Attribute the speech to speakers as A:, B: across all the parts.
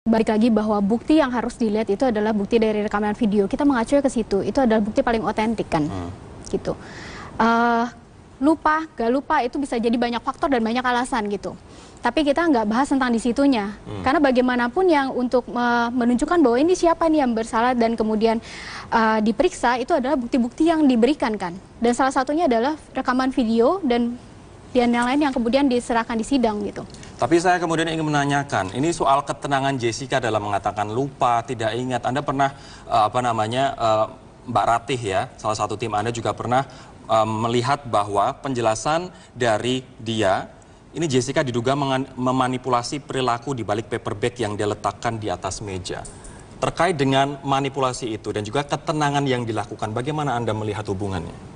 A: balik lagi bahwa bukti yang harus dilihat itu adalah bukti dari rekaman video. Kita mengacu ke situ, itu adalah bukti paling otentik kan, gitu. Lupa, gak lupa itu bisa jadi banyak faktor dan banyak alasan gitu. Tapi kita nggak bahas tentang di situnya, karena bagaimanapun yang untuk menunjukkan bahwa ini siapa nih yang bersalah dan kemudian diperiksa itu adalah bukti-bukti yang diberikan kan. Dan salah satunya adalah rekaman video dan yang lain yang kemudian diserahkan di sidang gitu.
B: Tapi saya kemudian ingin menanyakan, ini soal ketenangan Jessica dalam mengatakan lupa, tidak ingat. Anda pernah Mbak Ratih ya, salah satu tim Anda juga pernah melihat bahwa penjelasan dari dia, ini Jessica diduga memanipulasi perilaku di balik paper bag yang dia letakkan di atas meja. Terkait dengan manipulasi itu dan juga ketenangan yang dilakukan, bagaimana Anda melihat hubungannya?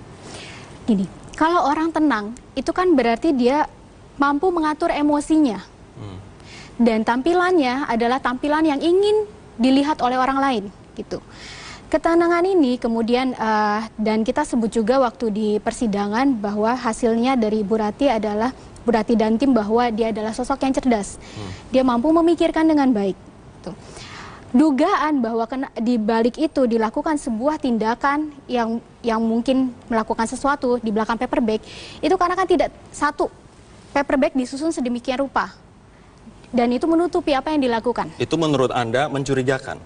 A: Gini, kalau orang tenang, itu kan berarti dia mampu mengatur emosinya. Dan tampilannya adalah tampilan yang ingin dilihat oleh orang lain, gitu. Ketenangan ini kemudian, dan kita sebut juga waktu di persidangan bahwa hasilnya dari Ibu Ratih adalah, Bu Ratih dan tim bahwa dia adalah sosok yang cerdas. Dia mampu memikirkan dengan baik. Tuh. Dugaan bahwa di balik itu dilakukan sebuah tindakan yang mungkin melakukan sesuatu di belakang paper bag, itu karena kan tidak satu paper bag disusun sedemikian rupa. Dan itu menutupi apa yang dilakukan.
B: Itu menurut Anda mencurigakan?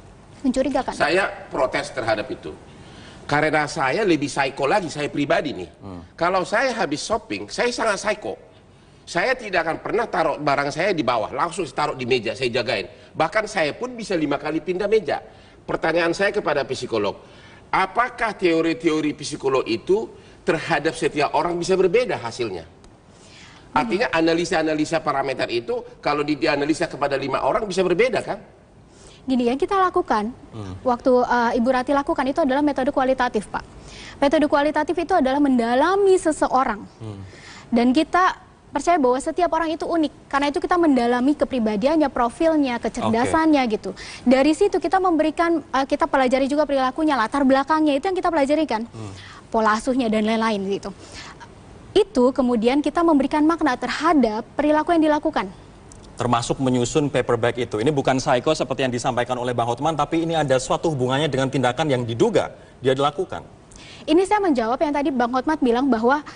A: Mencurigakan.
C: Saya protes terhadap itu. Karena saya lebih psycho lagi, saya pribadi nih. Kalau saya habis shopping, saya sangat psycho. Saya tidak akan pernah taruh barang saya di bawah, langsung taruh di meja, saya jagain. Bahkan saya pun bisa 5 kali pindah meja. Pertanyaan saya kepada psikolog, apakah teori-teori psikolog itu terhadap setiap orang bisa berbeda hasilnya? Artinya analisa-analisa parameter itu kalau dianalisa kepada 5 orang bisa berbeda kan?
A: Gini, yang kita lakukan, waktu Ibu Ratih lakukan itu adalah metode kualitatif, Pak. Metode kualitatif itu adalah mendalami seseorang. Dan kita percaya bahwa setiap orang itu unik. Karena itu kita mendalami kepribadiannya, profilnya, kecerdasannya gitu. Dari situ kita memberikan, kita pelajari juga perilakunya, latar belakangnya, itu yang kita pelajari kan. Pola asuhnya dan lain-lain gitu. Itu kemudian kita memberikan makna terhadap perilaku yang dilakukan.
B: Termasuk menyusun paper bag itu. Ini bukan psycho seperti yang disampaikan oleh Bang Hotman, tapi ini ada suatu hubungannya dengan tindakan yang diduga dia dilakukan. Ini
A: saya menjawab yang tadi Bang Hotman bilang bahwa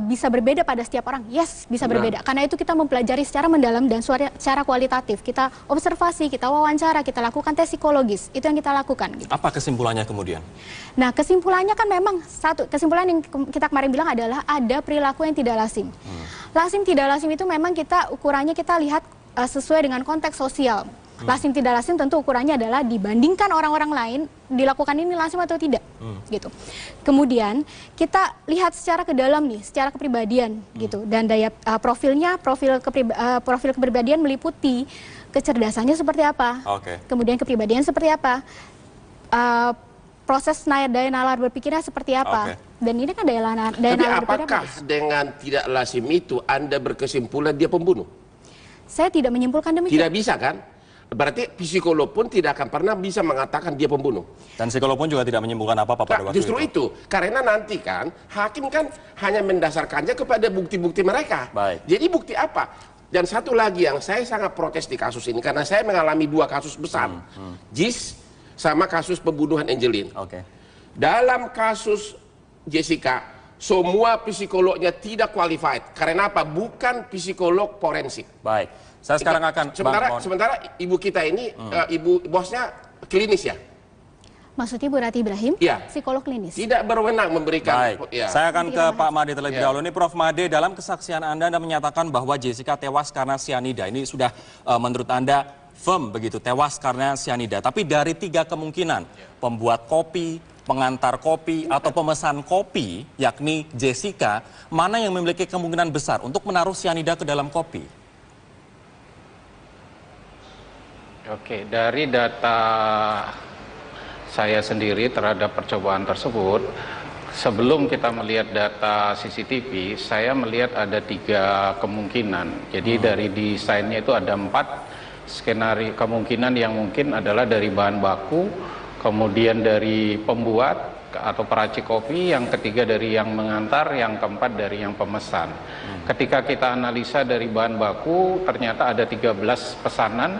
A: bisa berbeda pada setiap orang. Yes, bisa berbeda. Karena itu kita mempelajari secara mendalam dan secara kualitatif. Kita observasi, kita wawancara, kita lakukan tes psikologis. Itu yang kita lakukan. Gitu.
B: Apa kesimpulannya kemudian? Nah,
A: kesimpulannya kan memang kesimpulan yang kita kemarin bilang adalah ada perilaku yang tidak lazim. Lazim tidak lazim itu memang ukurannya kita lihat sesuai dengan konteks sosial. Lazim tidak lazim tentu ukurannya adalah dibandingkan orang-orang lain dilakukan ini lazim atau tidak gitu. Kemudian kita lihat secara ke dalam nih, secara kepribadian gitu, dan daya profil kepribadian meliputi kecerdasannya seperti apa, kemudian kepribadian seperti apa, proses daya nalar berpikirnya seperti apa, dan ini kan daya nalar berpikirnya.
C: Apakah dengan tidak lazim itu Anda berkesimpulan dia pembunuh?
A: Saya tidak menyimpulkan demikian.
C: Tidak bisa kan? Berarti psikolog pun tidak akan pernah bisa mengatakan dia pembunuh.
B: Dan psikolog pun juga tidak menyimpulkan apa-apa pada waktu
C: justru itu. Karena nanti kan hakim kan hanya mendasarkannya kepada bukti-bukti mereka. Jadi bukti apa? Dan satu lagi yang saya sangat protes di kasus ini, karena saya mengalami 2 kasus besar. JIS sama kasus pembunuhan Angelin. Dalam kasus Jessica, semua psikolognya tidak qualified. Karena apa? Bukan psikolog forensik.
B: Saya sekarang akan
C: sementara ibu kita ini ibu bosnya klinis ya.
A: Maksudnya Bu Ratih Ibrahim, psikolog klinis.
C: Tidak berwenang memberikan.
B: Saya akan ke Pak Made terlebih dahulu. Ini Prof Made, dalam kesaksian Anda menyatakan bahwa Jessica tewas karena sianida. Ini sudah menurut Anda firm begitu, tewas karena sianida. Tapi dari 3 kemungkinan, pembuat kopi, pengantar kopi, atau pemesan kopi, yakni Jessica, mana yang memiliki kemungkinan besar untuk menaruh sianida ke dalam kopi?
D: Oke, dari data saya sendiri terhadap percobaan tersebut, sebelum kita melihat data CCTV, saya melihat ada 3 kemungkinan. Jadi dari desainnya itu ada 4 skenario kemungkinan yang mungkin adalah dari bahan baku, kemudian dari pembuat atau peracik kopi, yang ketiga dari yang mengantar, yang keempat dari yang pemesan. Ketika kita analisa dari bahan baku, ternyata ada 13 pesanan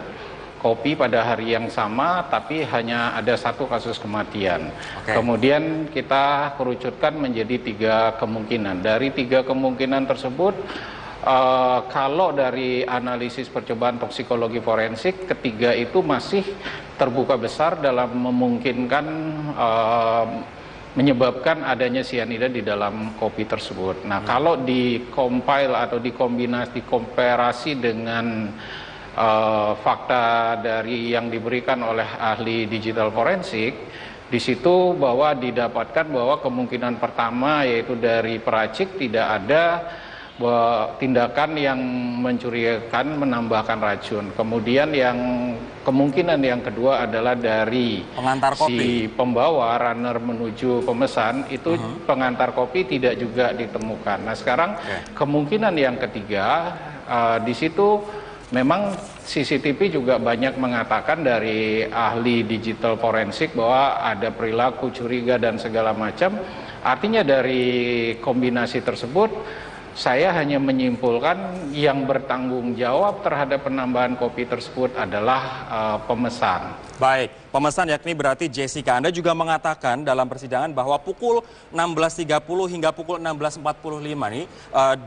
D: kopi pada hari yang sama, tapi hanya ada 1 kasus kematian. Kemudian kita kerucutkan menjadi 3 kemungkinan. Dari 3 kemungkinan tersebut, kalau dari analisis percobaan toksikologi forensik, ketiga itu masih terbuka besar dalam memungkinkan menyebabkan adanya sianida di dalam kopi tersebut. Nah, kalau di-compile atau dikomparasi dengan fakta dari yang diberikan oleh ahli digital forensik, di situ bahwa didapatkan bahwa kemungkinan pertama yaitu dari peracik tidak ada tindakan yang mencurigakan menambahkan racun. Kemudian kemungkinan yang kedua adalah dari
B: pengantar kopi.
D: Si pembawa runner menuju pemesan itu pengantar kopi tidak juga ditemukan. Nah, sekarang kemungkinan yang ketiga di situ memang CCTV juga banyak mengatakan dari ahli digital forensik bahwa ada perilaku curiga dan segala macam. Artinya dari kombinasi tersebut saya hanya menyimpulkan yang bertanggung jawab terhadap penambahan kopi tersebut adalah pemesan.
B: Baik, pemesan yakni berarti Jessica. Anda juga mengatakan dalam persidangan bahwa pukul 16.30 hingga pukul 16.45 ini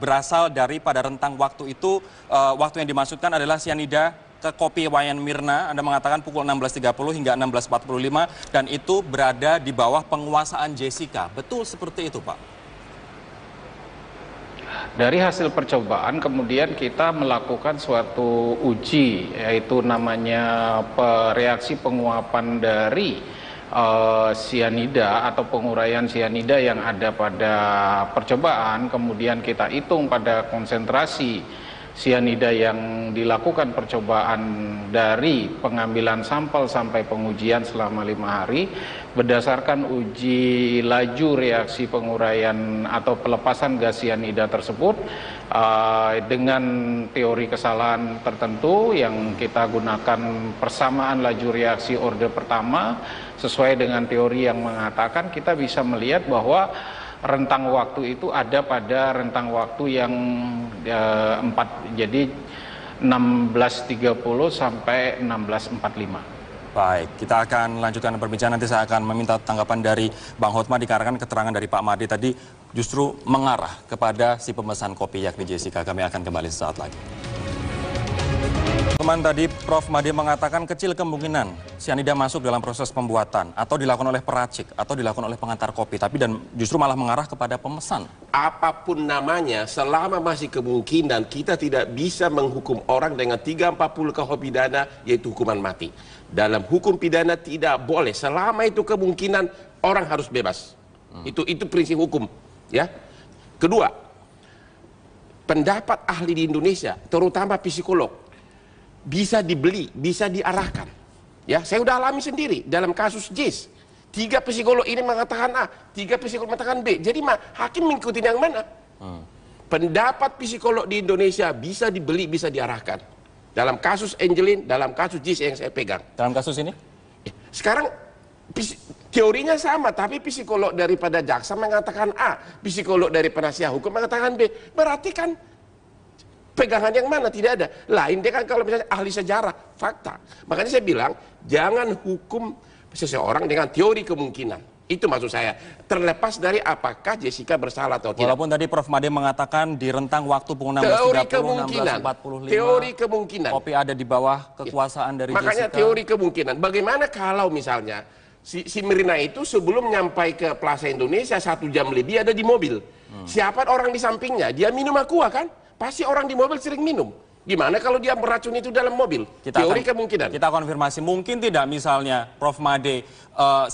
B: berasal dari pada rentang waktu itu, waktu yang dimaksudkan adalah sianida ke kopi Wayan Mirna. Anda mengatakan pukul 16.30 hingga 16.45 dan itu berada di bawah penguasaan Jessica. Betul seperti itu, Pak?
D: Dari hasil percobaan kemudian kita melakukan suatu uji, yaitu namanya reaksi penguapan dari sianida atau penguraian sianida yang ada pada percobaan. Kemudian kita hitung pada konsentrasi sianida yang dilakukan percobaan dari pengambilan sampel sampai pengujian selama 5 hari. Berdasarkan uji laju reaksi penguraian atau pelepasan gas sianida tersebut dengan teori kesalahan tertentu yang kita gunakan persamaan laju reaksi orde pertama sesuai dengan teori yang mengatakan kita bisa melihat bahwa rentang waktu itu ada pada rentang waktu yang 4, jadi 16.30 sampai 16.45.
B: Baik, kita akan lanjutkan perbincangan. Nanti saya akan meminta tanggapan dari Bang Hotma dikarenakan keterangan dari Pak Made tadi justru mengarah kepada si pemesan kopi yakni Jessica. Kami akan kembali sesaat lagi. Teman tadi Prof. Made mengatakan kecil kemungkinan sianida masuk dalam proses pembuatan atau dilakukan oleh peracik atau dilakukan oleh pengantar kopi, tapi dan justru malah mengarah kepada pemesan.
C: Apapun namanya, selama masih kemungkinan kita tidak bisa menghukum orang dengan 340 KUH pidana yaitu hukuman mati. Dalam hukum pidana tidak boleh selama itu kemungkinan orang harus bebas. Itu prinsip hukum, ya. Kedua, pendapat ahli di Indonesia, terutama psikolog, bisa dibeli, bisa diarahkan. Ya, saya udah alami sendiri dalam kasus JIS. 3 psikolog ini mengatakan A, 3 psikolog mengatakan B. Jadi hakim mengikuti yang mana? Pendapat psikolog di Indonesia bisa dibeli, bisa diarahkan. Dalam kasus Angelin, dalam kasus JIS yang saya pegang.
B: Dalam kasus ini?
C: Sekarang teorinya sama, tapi psikolog daripada jaksa mengatakan A, psikolog dari penasihat hukum mengatakan B. Berarti kan pegangan yang mana? Tidak ada. Lain dia kan kalau misalnya ahli sejarah, fakta. Makanya saya bilang, jangan hukum seseorang dengan teori kemungkinan. Itu maksud saya. Terlepas dari apakah Jessica bersalah atau tidak.
B: Walaupun tadi Prof. Made mengatakan di rentang waktu pukul 16.30, 16.45.
C: Teori kemungkinan.
B: Kopi ada di bawah kekuasaan dari
C: Makanya
B: Jessica.
C: teori kemungkinan. Bagaimana kalau misalnya si Mirna itu sebelum nyampai ke Plaza Indonesia 1 jam lebih ada di mobil. Siapa orang di sampingnya? Dia minum aqua kan? Pasti orang di mobil sering minum. Gimana kalau dia beracun itu dalam mobil? Teori kemungkinan.
B: Kita konfirmasi, mungkin tidak misalnya Prof. Made,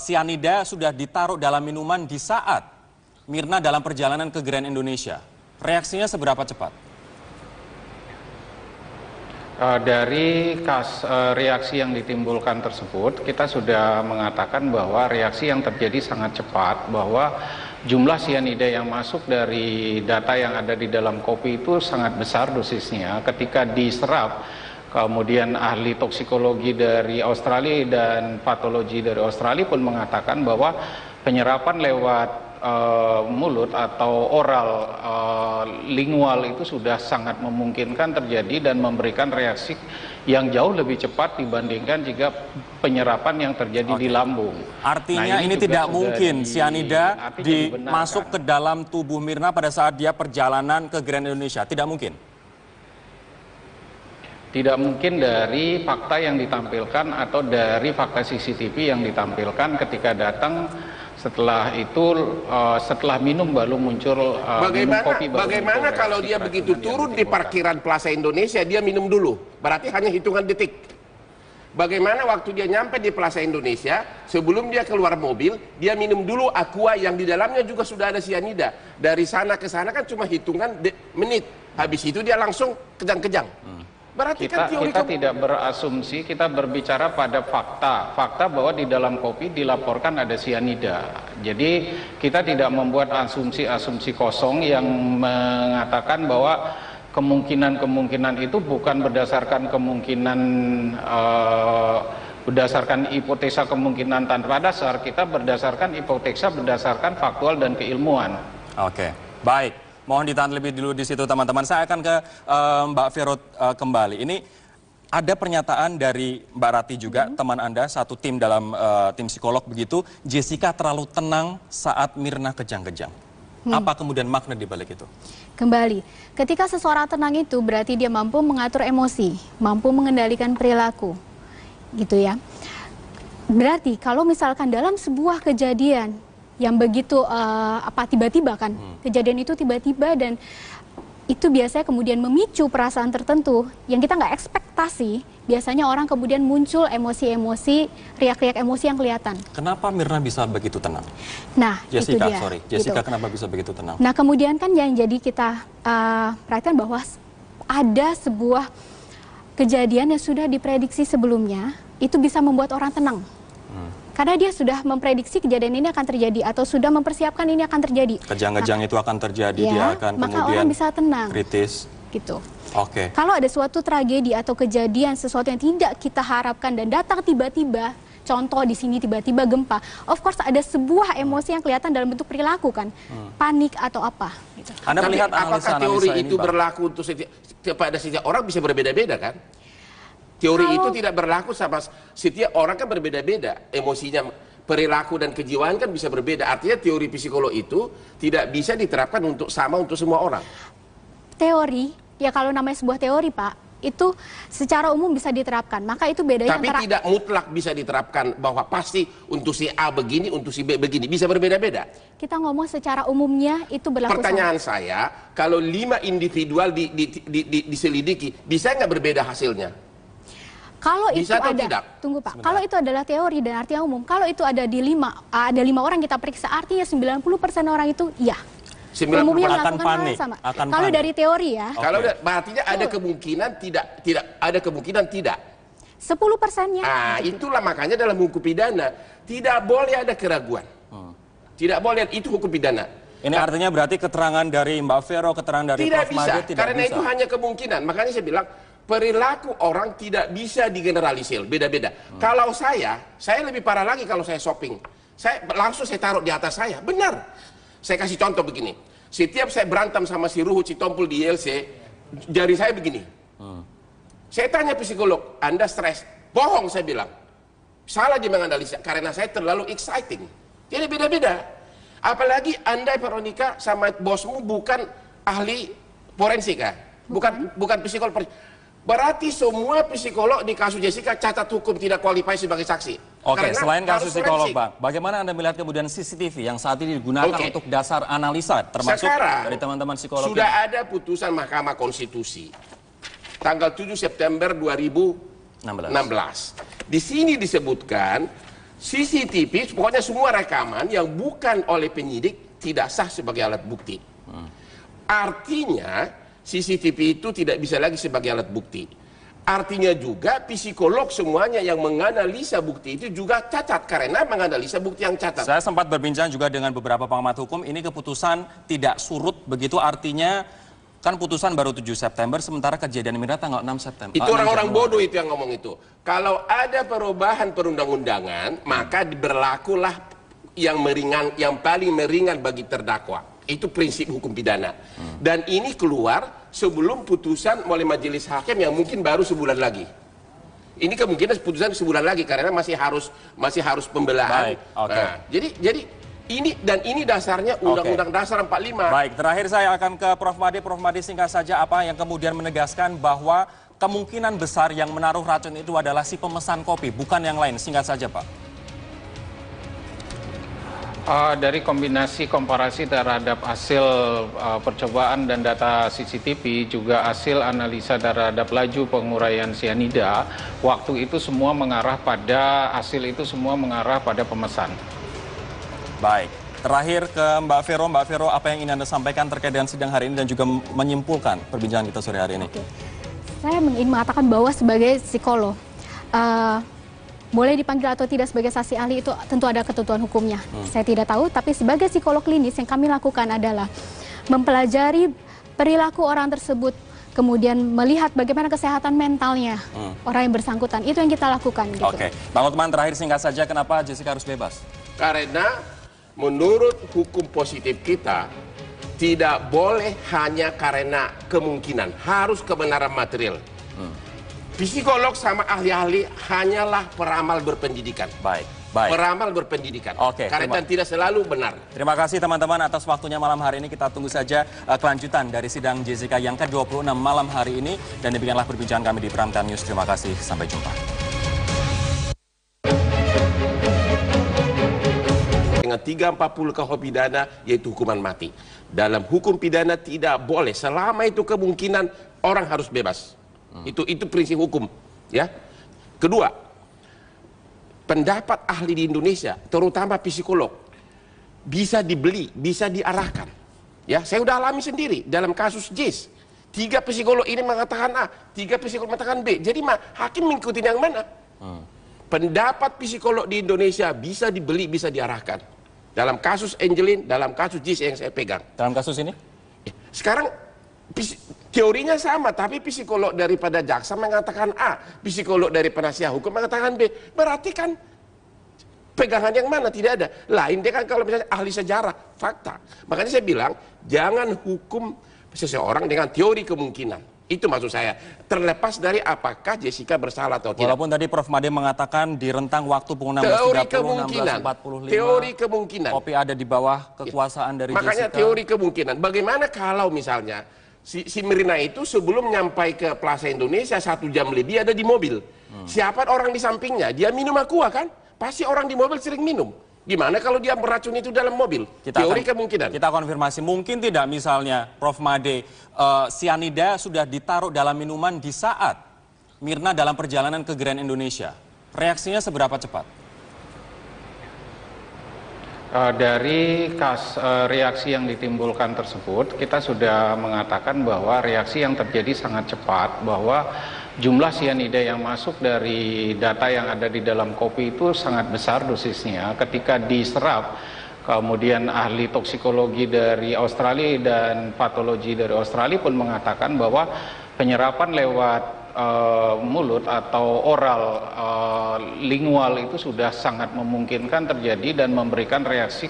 B: sianida sudah ditaruh dalam minuman di saat Mirna dalam perjalanan ke Grand Indonesia. Reaksinya seberapa cepat?
D: Dari reaksi yang ditimbulkan tersebut, kita sudah mengatakan bahwa reaksi yang terjadi sangat cepat, bahwa jumlah sianida yang masuk dari data yang ada di dalam kopi itu sangat besar dosisnya. Ketika diserap, kemudian ahli toksikologi dari Australia dan patologi dari Australia pun mengatakan bahwa penyerapan lewat mulut atau oral lingual itu sudah sangat memungkinkan terjadi dan memberikan reaksi yang jauh lebih cepat dibandingkan jika penyerapan yang terjadi di lambung.
B: Artinya ini tidak mungkin sianida masuk ke dalam tubuh Mirna pada saat dia perjalanan ke Grand Indonesia, tidak mungkin?
D: Tidak mungkin dari fakta yang ditampilkan atau dari fakta CCTV yang ditampilkan ketika datang. Setelah itu, setelah minum baru muncul minum kopi.
C: Bagaimana kalau dia begitu turun di parkiran Plaza Indonesia, dia minum dulu? Berarti hanya hitungan detik. Bagaimana waktu dia nyampe di Plaza Indonesia, sebelum dia keluar mobil, dia minum dulu aqua yang di dalamnya juga sudah ada sianida. Dari sana ke sana kan cuma hitungan menit. Habis itu dia langsung kejang-kejang. Berarti
D: kita tidak berasumsi, kita berbicara pada fakta bahwa di dalam kopi dilaporkan ada sianida. Jadi kita tidak membuat asumsi-asumsi kosong yang mengatakan bahwa kemungkinan itu bukan berdasarkan berdasarkan hipotesa kemungkinan tanpa dasar. Kita berdasarkan hipotesa berdasarkan faktual dan keilmuan.
B: Oke, baik. Mohon ditahan lebih dulu di situ teman-teman. Saya akan ke Mbak Vero kembali. Ini ada pernyataan dari Mbak Rati juga, teman Anda, satu tim dalam tim psikolog begitu. Jessica terlalu tenang saat Mirna kejang-kejang. Apa kemudian makna di balik itu?
A: Kembali, ketika seseorang tenang itu berarti dia mampu mengatur emosi, mampu mengendalikan perilaku, gitu ya. Berarti kalau misalkan dalam sebuah kejadian yang begitu tiba-tiba kan, kejadian itu tiba-tiba dan itu biasanya kemudian memicu perasaan tertentu yang kita nggak ekspektasi, biasanya orang kemudian muncul emosi-emosi, riak-riak emosi yang kelihatan.
B: Kenapa Mirna bisa begitu tenang?
A: Nah,
B: Jessica,
A: itu dia.
B: Jessica
A: Gitu.
B: kenapa bisa begitu tenang?
A: Nah, kemudian kan yang jadi kita perhatikan bahwa ada sebuah kejadian yang sudah diprediksi sebelumnya, itu bisa membuat orang tenang. Karena dia sudah memprediksi kejadian ini akan terjadi atau sudah mempersiapkan ini akan terjadi.
B: Kejang-kejang itu akan terjadi,
A: Ya,
B: dia akan
A: maka
B: kemudian
A: orang bisa tenang.
B: kritis.
A: Gitu.
B: Oke.
A: Kalau ada suatu tragedi atau kejadian sesuatu yang tidak kita harapkan dan datang tiba-tiba, contoh di sini tiba-tiba gempa, of course ada sebuah emosi yang kelihatan dalam bentuk perilaku kan, panik atau apa. Gitu.
B: Anda melihat
C: apakah teori itu berlaku untuk pada setiap orang bisa berbeda-beda kan? Teori itu tidak berlaku sama setiap orang kan berbeda-beda emosinya, perilaku dan kejiwaan kan bisa berbeda. Artinya teori psikolog itu tidak bisa diterapkan untuk semua orang.
A: Teori, ya kalau namanya sebuah teori Pak, itu secara umum bisa diterapkan. Maka itu bedanya
C: Tapi tidak mutlak bisa diterapkan bahwa pasti untuk si A begini, untuk si B begini. Bisa berbeda-beda.
A: Kita ngomong secara umumnya itu berlaku.
C: Pertanyaan saya, kalau 5 individual diselidiki, bisa nggak berbeda hasilnya?
A: Kalau itu
C: Bisa atau
A: ada,
C: tidak?
A: tunggu Pak, kalau itu adalah teori dan artinya umum, kalau itu ada di 5 orang kita periksa, artinya 90% orang itu iya.
C: 90%
A: Umumnya
B: akan
A: melakukan hal
B: panik,
A: yang sama.
B: akan
A: Kalau
B: panik.
A: dari teori ya,
C: Kalau artinya ada kemungkinan tidak.
A: 10%-nya.
C: Ah, itulah makanya dalam hukum pidana tidak boleh ada keraguan. Tidak boleh, itu hukum pidana.
B: Ini artinya berarti keterangan dari Mbak Vero, keterangan dari
C: Tidak
B: Prof.
C: bisa,
B: Made tidak
C: karena
B: bisa.
C: itu hanya kemungkinan. Makanya saya bilang perilaku orang tidak bisa digeneralisir, beda-beda. Kalau saya lebih parah lagi kalau saya shopping. Saya taruh di atas saya, benar. Saya kasih contoh begini. Setiap saya berantem sama si Ruhut Sitompul di ILC, jari saya begini. Saya tanya psikolog, Anda stres? Bohong saya bilang. Salah dia menganalisa, karena saya terlalu exciting. Jadi beda-beda. Apalagi Anda Veronica sama bosmu bukan ahli forensik kan? Bukan psikolog forensik. Berarti semua psikolog di kasus Jessica catat hukum tidak qualify sebagai saksi.
B: Oke,
C: Karena
B: selain kasus
C: harus
B: psikolog,
C: forensik.
B: Bang, bagaimana Anda melihat kemudian CCTV yang saat ini digunakan untuk dasar analisa, termasuk
C: Sekarang,
B: dari teman-teman psikolog?
C: sudah ada putusan Mahkamah Konstitusi tanggal 7 September 2016. Di sini disebutkan CCTV, pokoknya semua rekaman yang bukan oleh penyidik tidak sah sebagai alat bukti. Artinya CCTV itu tidak bisa lagi sebagai alat bukti. Artinya juga psikolog semuanya yang menganalisa bukti itu juga cacat karena menganalisa bukti yang cacat.
B: Saya sempat berbincang juga dengan beberapa pengamat hukum, ini keputusan tidak surut, begitu artinya kan putusan baru 7 September, sementara kejadian Mirna tanggal 6 September.
C: Itu orang-orang bodoh itu yang ngomong itu. Kalau ada perubahan perundang-undangan, maka berlakulah yang paling meringan bagi terdakwa. Itu prinsip hukum pidana. Dan ini keluar sebelum putusan oleh majelis hakim yang mungkin baru sebulan lagi. Ini kemungkinan putusan sebulan lagi karena masih harus pembelahan.
B: Baik, oke.
C: Nah, jadi ini dasarnya Undang-Undang Dasar 45.
B: Baik, terakhir saya akan ke Prof. Made. Prof. Made, singkat saja apa yang kemudian menegaskan bahwa kemungkinan besar yang menaruh racun itu adalah si pemesan kopi, bukan yang lain. Singkat saja, Pak.
D: Dari kombinasi komparasi terhadap hasil percobaan dan data CCTV, juga hasil analisa terhadap laju penguraian sianida, waktu itu semua mengarah pada pemesan. Baik,
B: terakhir ke Mbak Vero. Mbak Vero, apa yang ingin Anda sampaikan terkait dengan sidang hari ini dan juga menyimpulkan perbincangan kita sore hari ini?
A: Oke. Saya ingin mengatakan bahwa sebagai psikolog, boleh dipanggil atau tidak sebagai saksi ahli itu tentu ada ketentuan hukumnya. Saya tidak tahu, tapi sebagai psikolog klinis yang kami lakukan adalah mempelajari perilaku orang tersebut, kemudian melihat bagaimana kesehatan mentalnya orang yang bersangkutan. Itu yang kita lakukan. Gitu.
B: Oke, Bang Uthman, terakhir singkat saja, kenapa Jessica harus bebas?
C: Karena menurut hukum positif kita, tidak boleh hanya karena kemungkinan, harus kebenaran material. Psikolog sama ahli-ahli hanyalah peramal berpendidikan.
B: Baik.
C: Peramal berpendidikan.
B: Oke,
C: karena tidak selalu benar.
B: Terima kasih teman-teman atas waktunya malam hari ini. Kita tunggu saja kelanjutan dari sidang Jessica yang ke-26 malam hari ini. Dan demikianlah perbincangan kami di Prime Time News. Terima kasih, sampai jumpa.
C: Dengan 340 KUH pidana yaitu hukuman mati. Dalam hukum pidana tidak boleh, selama itu kemungkinan orang harus bebas. Itu prinsip hukum, ya. Kedua, pendapat ahli di Indonesia, terutama psikolog, bisa dibeli, bisa diarahkan. Ya, saya udah alami sendiri dalam kasus JIS. 3 psikolog ini mengatakan A, 3 psikolog mengatakan B. Jadi hakim mengikuti yang mana? Pendapat psikolog di Indonesia bisa dibeli, bisa diarahkan. Dalam kasus Angelin, dalam kasus JIS yang saya pegang.
B: Dalam kasus ini?
C: Sekarang teorinya sama, tapi psikolog daripada jaksa mengatakan A, psikolog dari penasihat hukum mengatakan B. Berarti kan pegangan yang mana? Tidak ada. Lain dia kan kalau misalnya ahli sejarah, fakta. Makanya saya bilang, jangan hukum seseorang dengan teori kemungkinan. Itu maksud saya. Terlepas dari apakah Jessica bersalah atau tidak.
B: Walaupun tadi Prof. Made mengatakan di rentang waktu pukul 16.30, 16.45.
C: Teori kemungkinan.
B: Kopi ada di bawah kekuasaan dari
C: Makanya
B: Jessica.
C: teori kemungkinan. Bagaimana kalau misalnya si Mirna itu sebelum nyampai ke Plaza Indonesia 1 jam lebih ada di mobil. Siapa orang di sampingnya? Dia minum aqua kan? Pasti orang di mobil sering minum. Gimana kalau dia meracun itu dalam mobil? Teori kemungkinan.
B: Kita konfirmasi. Mungkin tidak misalnya Prof. Made, sianida sudah ditaruh dalam minuman di saat Mirna dalam perjalanan ke Grand Indonesia. Reaksinya seberapa cepat?
D: Dari reaksi yang ditimbulkan tersebut, kita sudah mengatakan bahwa reaksi yang terjadi sangat cepat, bahwa jumlah sianida yang masuk dari data yang ada di dalam kopi itu sangat besar dosisnya. Ketika diserap, kemudian ahli toksikologi dari Australia dan patologi dari Australia pun mengatakan bahwa penyerapan lewat mulut atau oral lingual itu sudah sangat memungkinkan terjadi dan memberikan reaksi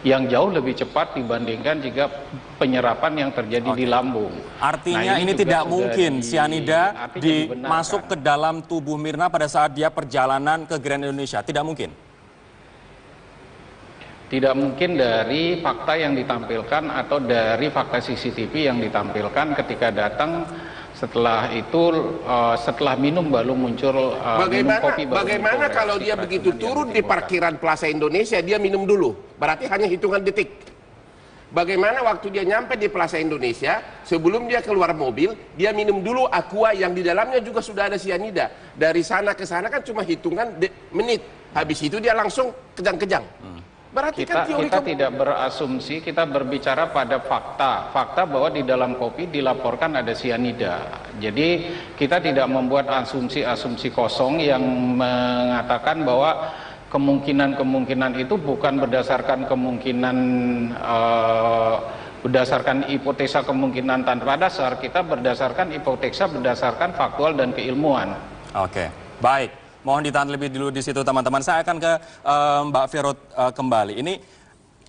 D: yang jauh lebih cepat dibandingkan jika penyerapan yang terjadi di lambung.
B: Artinya ini tidak mungkin sianida masuk ke dalam tubuh Mirna pada saat dia perjalanan ke Grand Indonesia. Tidak mungkin.
D: Tidak mungkin dari fakta yang ditampilkan atau dari fakta CCTV yang ditampilkan ketika datang. Setelah itu, setelah minum baru muncul minum kopi.
C: Bagaimana kalau dia begitu turun di parkiran Plaza Indonesia, dia minum dulu? Berarti hanya hitungan detik. Bagaimana waktu dia nyampe di Plaza Indonesia, sebelum dia keluar mobil, dia minum dulu aqua yang di dalamnya juga sudah ada sianida. Dari sana ke sana kan cuma hitungan menit. Habis itu dia langsung kejang-kejang. Berarti
D: kita tidak berasumsi, kita berbicara pada fakta bahwa di dalam kopi dilaporkan ada sianida. Jadi kita tidak membuat asumsi kosong yang mengatakan bahwa kemungkinan itu bukan berdasarkan berdasarkan hipotesa kemungkinan tanpa dasar. Kita berdasarkan hipotesa berdasarkan faktual dan keilmuan.
B: Oke, baik. Mohon ditahan lebih dulu di situ teman-teman. Saya akan ke Mbak Vero kembali. Ini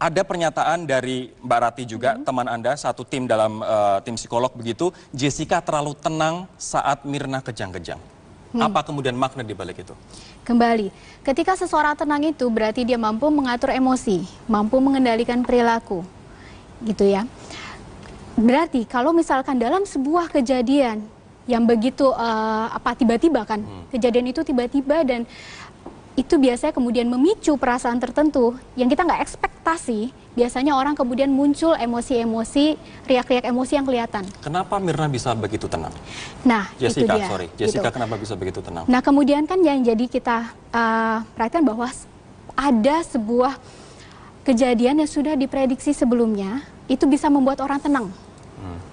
B: ada pernyataan dari Mbak Rati juga, teman Anda, satu tim dalam tim psikolog begitu, Jessica terlalu tenang saat Mirna kejang-kejang. Apa kemudian makna di balik itu?
A: Kembali, ketika seseorang tenang itu berarti dia mampu mengatur emosi, mampu mengendalikan perilaku, gitu ya. Berarti kalau misalkan dalam sebuah kejadian yang begitu tiba-tiba kan, kejadian itu tiba-tiba dan itu biasanya kemudian memicu perasaan tertentu yang kita nggak ekspektasi, biasanya orang kemudian muncul emosi-emosi, riak-riak emosi yang kelihatan.
B: Kenapa Mirna bisa begitu tenang?
A: Nah,
B: Jessica,
A: itu dia.
B: Jessica
A: Gitu.
B: kenapa bisa begitu tenang?
A: Nah, kemudian kan yang jadi kita perhatikan bahwa ada sebuah kejadian yang sudah diprediksi sebelumnya, itu bisa membuat orang tenang.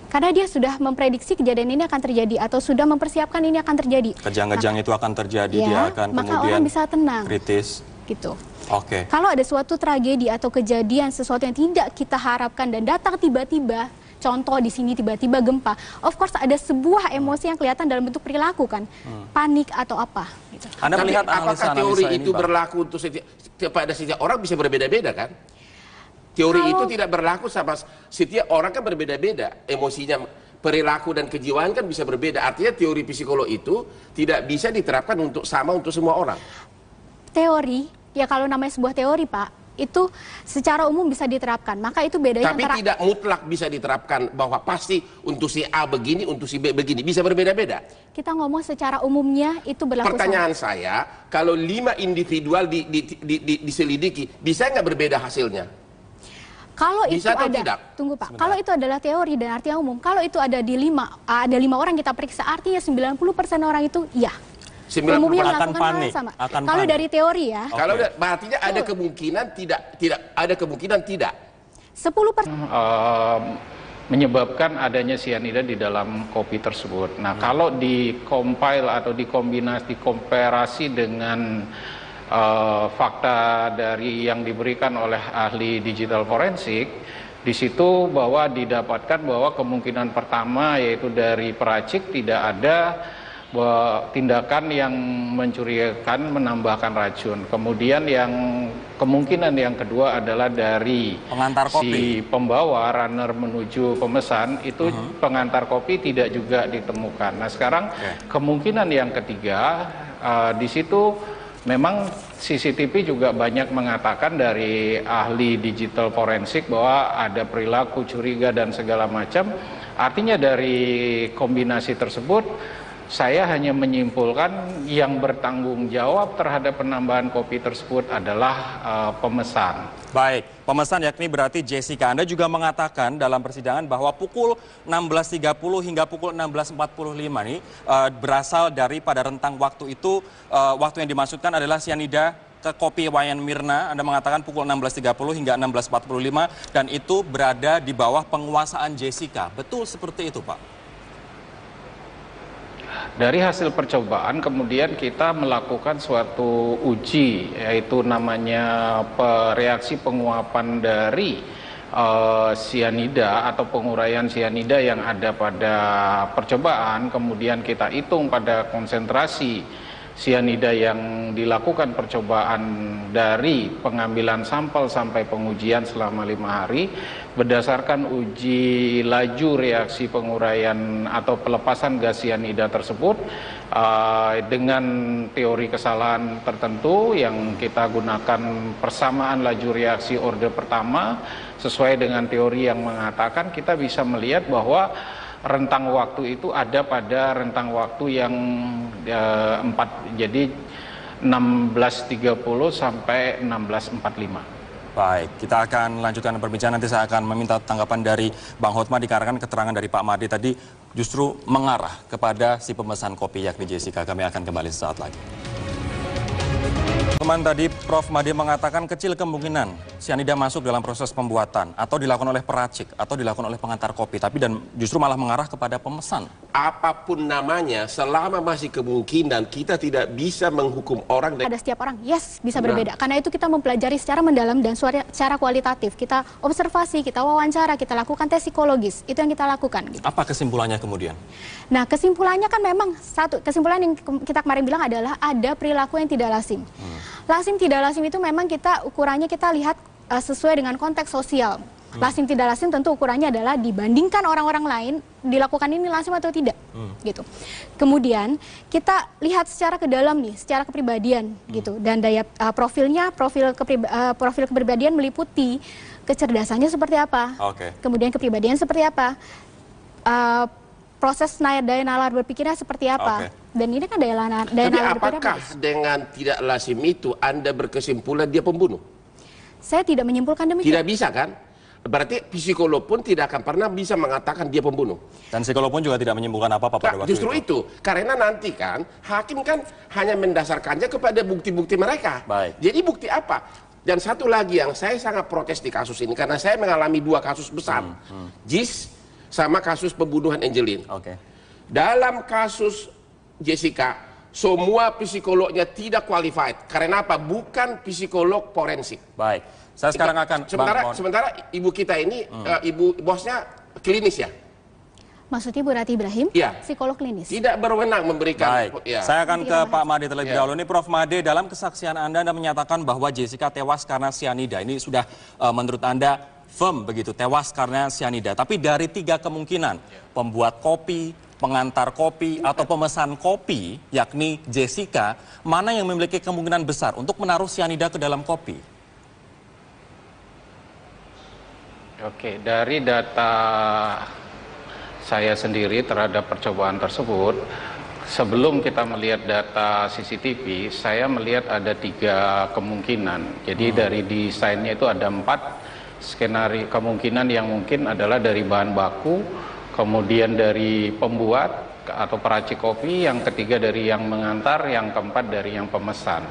A: Karena dia sudah memprediksi kejadian ini akan terjadi atau sudah mempersiapkan ini akan terjadi.
B: Kejang-kejang itu akan terjadi,
A: ya,
B: dia akan
A: maka
B: kemudian
A: orang bisa tenang.
B: kritis.
A: Gitu.
B: Oke.
A: Kalau ada suatu tragedi atau kejadian sesuatu yang tidak kita harapkan dan datang tiba-tiba, contoh di sini tiba-tiba gempa, of course ada sebuah emosi yang kelihatan dalam bentuk perilaku kan, panik atau apa. Gitu.
B: Anda
C: Tapi
B: melihat
C: apakah teori
B: ini,
C: itu
B: Bang?
C: berlaku untuk pada setiap orang bisa berbeda-beda kan? Teori itu tidak berlaku sama setiap orang kan berbeda-beda emosinya, perilaku dan kejiwaan kan bisa berbeda. Artinya teori psikolog itu tidak bisa diterapkan untuk semua orang.
A: Teori, ya kalau namanya sebuah teori Pak, itu secara umum bisa diterapkan. Maka itu bedanya
C: Tapi
A: antara...
C: tidak mutlak bisa diterapkan bahwa pasti untuk si A begini, untuk si B begini. Bisa berbeda-beda.
A: Kita ngomong secara umumnya itu berlaku.
C: Pertanyaan saya, kalau 5 individual diselidiki, bisa nggak berbeda hasilnya?
A: Kalau itu
C: Bisa atau
A: ada,
C: tidak?
A: tunggu Pak, kalau itu adalah teori dan artinya umum, kalau itu ada di 5 orang kita periksa, artinya 90% orang itu ya.
C: 90%
A: Umumnya
B: akan
A: melakukan hal
B: panik,
A: yang sama.
B: akan
A: Kalau
B: panik.
A: dari teori ya,
C: Kalau artinya ada kemungkinan tidak.
A: 10%.
D: Menyebabkan adanya sianida di dalam kopi tersebut. Nah, kalau di-compile atau dikomparasi dengan fakta dari yang diberikan oleh ahli digital forensik, di situ bahwa didapatkan bahwa kemungkinan pertama yaitu dari peracik tidak ada tindakan yang mencurigakan menambahkan racun. Kemudian kemungkinan yang kedua adalah dari
B: Pengantar kopi.
D: si pembawa runner menuju pemesan itu pengantar kopi tidak juga ditemukan. Nah, sekarang kemungkinan yang ketiga di situ memang CCTV juga banyak mengatakan dari ahli digital forensik bahwa ada perilaku curiga dan segala macam. Artinya dari kombinasi tersebut saya hanya menyimpulkan yang bertanggung jawab terhadap penambahan kopi tersebut adalah pemesan.
B: Baik, pemesan yakni berarti Jessica. Anda juga mengatakan dalam persidangan bahwa pukul 16.30 hingga pukul 16.45 ini berasal dari pada rentang waktu itu, waktu yang dimaksudkan adalah sianida ke kopi Wayan Mirna. Anda mengatakan pukul 16.30 hingga 16.45 dan itu berada di bawah penguasaan Jessica. Betul seperti itu, Pak?
D: Dari hasil percobaan kemudian kita melakukan suatu uji, yaitu namanya reaksi penguapan dari sianida atau penguraian sianida yang ada pada percobaan. Kemudian kita hitung pada konsentrasi sianida yang dilakukan percobaan dari pengambilan sampel sampai pengujian selama 5 hari berdasarkan uji laju reaksi penguraian atau pelepasan gas sianida tersebut dengan teori kesalahan tertentu yang kita gunakan persamaan laju reaksi orde pertama sesuai dengan teori yang mengatakan kita bisa melihat bahwa rentang waktu itu ada pada rentang waktu yang 4, jadi 16.30 sampai 16.45.
B: Baik, kita akan lanjutkan perbincangan. Nanti saya akan meminta tanggapan dari Bang Hotma dikarenakan keterangan dari Pak Made tadi justru mengarah kepada si pemesan kopi yakni Jessica. Kami akan kembali sesaat lagi. Teman tadi Prof Made mengatakan kecil kemungkinan sianida masuk dalam proses pembuatan atau dilakukan oleh peracik atau dilakukan oleh pengantar kopi, tapi dan justru malah mengarah kepada pemesan.
C: Apapun namanya, selama masih kemungkinan kita tidak bisa menghukum orang.
A: Ada setiap orang, yes, bisa berbeda. Karena itu kita mempelajari secara mendalam dan secara kualitatif. Kita observasi, kita wawancara, kita lakukan tes psikologis. Itu yang kita lakukan. Gitu.
B: Apa kesimpulannya kemudian?
A: Nah, kesimpulannya kan memang kesimpulan yang kita kemarin bilang adalah ada perilaku yang tidak lazim. Lazim tidak lazim itu memang ukurannya kita lihat sesuai dengan konteks sosial. Lazim tidak lazim tentu ukurannya adalah dibandingkan orang-orang lain dilakukan ini lazim atau tidak, gitu. Kemudian kita lihat secara ke dalam nih, secara kepribadian, gitu. Dan profil kepribadian meliputi kecerdasannya seperti apa, kemudian kepribadian seperti apa, proses daya nalar berpikirnya seperti apa. Dan ini kan daya nalar berpikirnya.
C: Apakah dengan tidak lazim itu Anda berkesimpulan dia pembunuh?
A: Saya tidak menyimpulkan demikian.
C: Tidak bisa kan? Berarti psikolog pun tidak akan pernah bisa mengatakan dia pembunuh.
B: Dan psikolog pun juga tidak menyimpulkan apa-apa pada waktu
C: justru itu. Karena nanti kan hakim kan hanya mendasarkannya kepada bukti-bukti mereka.
B: Baik.
C: Jadi bukti apa? Dan satu lagi yang saya sangat protes di kasus ini, karena saya mengalami 2 kasus besar. JIS sama kasus pembunuhan Angelin. Dalam kasus Jessica, semua psikolognya tidak qualified. Karena apa? Bukan psikolog forensik.
B: Baik. Saya sekarang akan...
C: Sementara ibu kita ini, ibu bosnya klinis ya?
A: Maksudnya Bu Rati Ibrahim, psikolog klinis.
C: Tidak berwenang memberikan...
B: Baik, saya akan ke Pak Made terlebih dahulu. Ini Prof. Made, dalam kesaksian Anda menyatakan bahwa Jessica tewas karena sianida. Ini sudah menurut Anda firm begitu, tewas karena sianida. Tapi dari 3 kemungkinan, pembuat kopi, pengantar kopi, atau pemesan kopi, yakni Jessica, mana yang memiliki kemungkinan besar untuk menaruh sianida ke dalam kopi?
D: Oke, dari data saya sendiri terhadap percobaan tersebut, sebelum kita melihat data CCTV, saya melihat ada 3 kemungkinan. Jadi dari desainnya itu ada 4 skenario kemungkinan yang mungkin adalah dari bahan baku, kemudian dari pembuat atau peracik kopi, yang ketiga dari yang mengantar, yang keempat dari yang pemesan.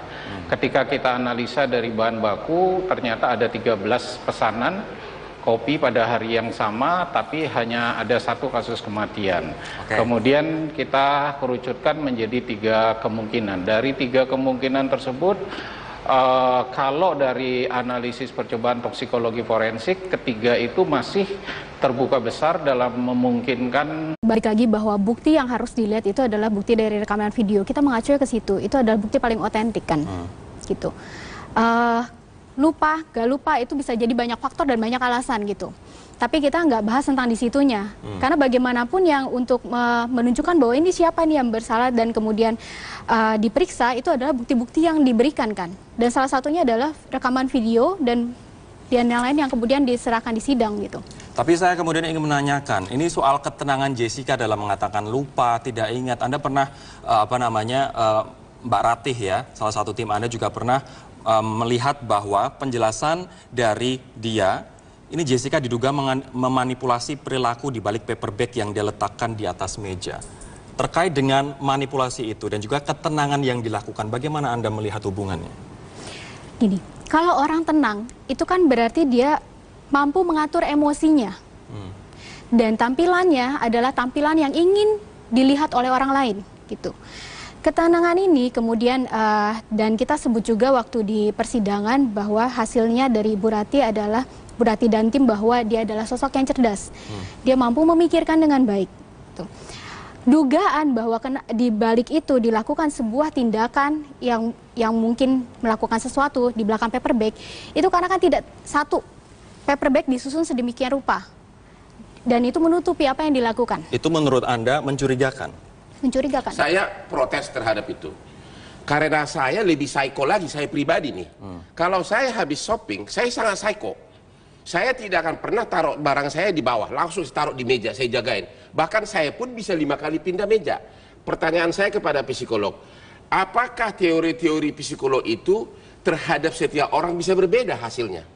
D: Ketika kita analisa dari bahan baku, ternyata ada 13 pesanan kopi pada hari yang sama, tapi hanya ada 1 kasus kematian. Kemudian kita kerucutkan menjadi 3 kemungkinan. Dari 3 kemungkinan tersebut, kalau dari analisis percobaan toksikologi forensik, ketiga itu masih terbuka besar dalam memungkinkan.
A: Balik lagi bahwa bukti yang harus dilihat itu adalah bukti dari rekaman video. Kita mengacu ke situ. Itu adalah bukti paling otentik kan, gitu. Lupa, gak lupa itu bisa jadi banyak faktor dan banyak alasan gitu. Tapi kita nggak bahas tentang di situnya. Karena bagaimanapun yang untuk menunjukkan bahwa ini siapa nih yang bersalah dan kemudian diperiksa, itu adalah bukti-bukti yang diberikan kan. Dan salah satunya adalah rekaman video dan yang lain yang kemudian diserahkan di sidang gitu.
B: Tapi saya kemudian ingin menanyakan, ini soal ketenangan Jessica dalam mengatakan lupa, tidak ingat. Anda pernah, Mbak Ratih ya, salah satu tim Anda juga pernah melihat bahwa penjelasan dari dia, ini Jessica diduga memanipulasi perilaku di balik paper bag yang dia letakkan di atas meja. Terkait dengan manipulasi itu dan juga ketenangan yang dilakukan, bagaimana Anda melihat hubungannya?
A: Gini, kalau orang tenang, itu kan berarti dia mampu mengatur emosinya. Dan tampilannya adalah tampilan yang ingin dilihat oleh orang lain, gitu. Ketenangan ini kemudian, dan kita sebut juga waktu di persidangan bahwa hasilnya dari Bu Rati adalah, Bu Rati dan tim, bahwa dia adalah sosok yang cerdas. Dia mampu memikirkan dengan baik. Tuh. Dugaan bahwa di balik itu dilakukan sebuah tindakan yang mungkin melakukan sesuatu di belakang paper bag, itu karena kan tidak satu paper bag disusun sedemikian rupa. Dan itu menutupi apa yang dilakukan. Itu
B: menurut Anda mencurigakan?
A: Mencurigakan.
C: Saya protes terhadap itu. Karena saya lebih psycho lagi, saya pribadi nih. Kalau saya habis shopping, saya sangat psycho. Saya tidak akan pernah taruh barang saya di bawah, langsung taruh di meja, saya jagain. Bahkan saya pun bisa 5 kali pindah meja. Pertanyaan saya kepada psikolog, apakah teori-teori psikolog itu terhadap setiap orang bisa berbeda hasilnya?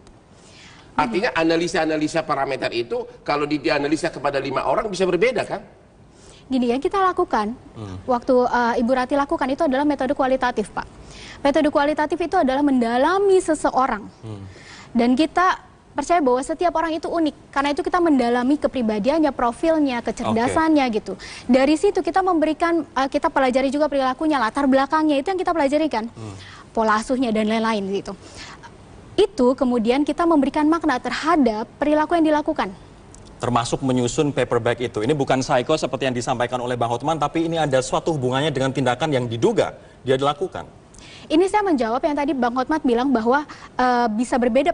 C: Artinya analisa-analisa parameter itu, kalau dianalisa kepada 5 orang bisa berbeda kan?
A: Gini, yang kita lakukan, waktu Ibu Rati lakukan itu adalah metode kualitatif, Pak. Metode kualitatif itu adalah mendalami seseorang. Dan kita percaya bahwa setiap orang itu unik. Karena itu kita mendalami kepribadiannya, profilnya, kecerdasannya gitu. Dari situ kita memberikan, kita pelajari juga perilakunya, latar belakangnya, itu yang kita pelajari kan. Pola asuhnya dan lain-lain gitu. Itu kemudian kita memberikan makna terhadap perilaku yang dilakukan.
B: Termasuk menyusun paperback itu. Ini bukan psycho seperti yang disampaikan oleh Bang Hotman, tapi ini ada suatu hubungannya dengan tindakan yang diduga dia dilakukan.
A: Ini saya menjawab yang tadi Bang Hotman bilang bahwa bisa berbeda